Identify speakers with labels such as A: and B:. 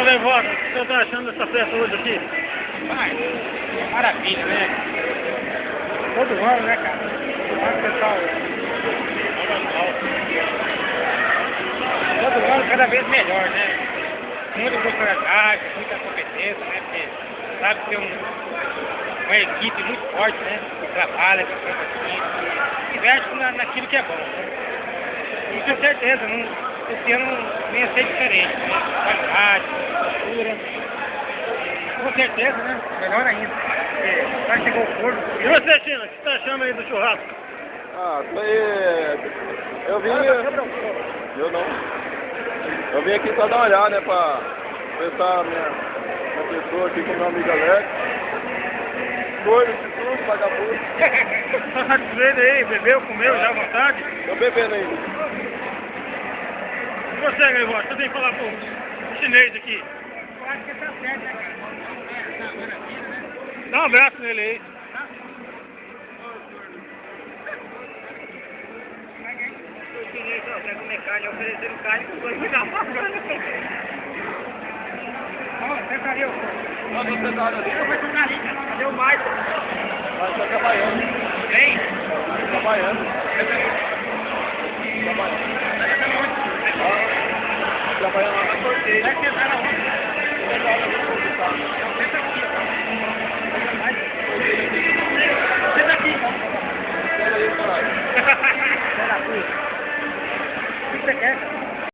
A: Gaivota, o que você está achando dessa festa hoje aqui?
B: Maravilha, né? Todo ano, né, cara? Todo ano, pessoal. Todo ano cada vez melhor, né? Muita corporatividade, muita competência, né? Porque sabe ter uma equipe muito forte, né? Que trabalha, que pensa aqui, investe naquilo que é bom, né? E com certeza, esse ano nem ia ser diferente, né? Qualidade, cultura. Com certeza, né? Melhor ainda. Porque vai chegar o forno.
A: E você, China, o que você está achando aí do churrasco?
C: Ah, isso aí. Eu vim. Eu não. Eu vim aqui só dar uma olhada, né? Pra pensar minha pessoa aqui com meu amigo Alex. Doido de tudo, vagabundo.
A: Tá satisfeito aí? Bebeu, comeu já à vontade?
C: Tô bebendo ainda.
A: E você, Gaivota, você tem que falar pro chinês aqui.
B: Eu acho que tá certo, né, cara? Tá maravilha, né?
A: Dá um abraço nele aí.
B: O chinês só pega o mecânico, oferecendo carne com coisa da Ó, senta ali, ó.
C: Não, tô sentado ali.
B: Vai sentar ali, cara. Cadê o Maicon?
C: Mas tá trabalhando.
B: Vem.
C: Trabalhando. Trabalhando lá na sorteio.
B: Vai sentar na rua.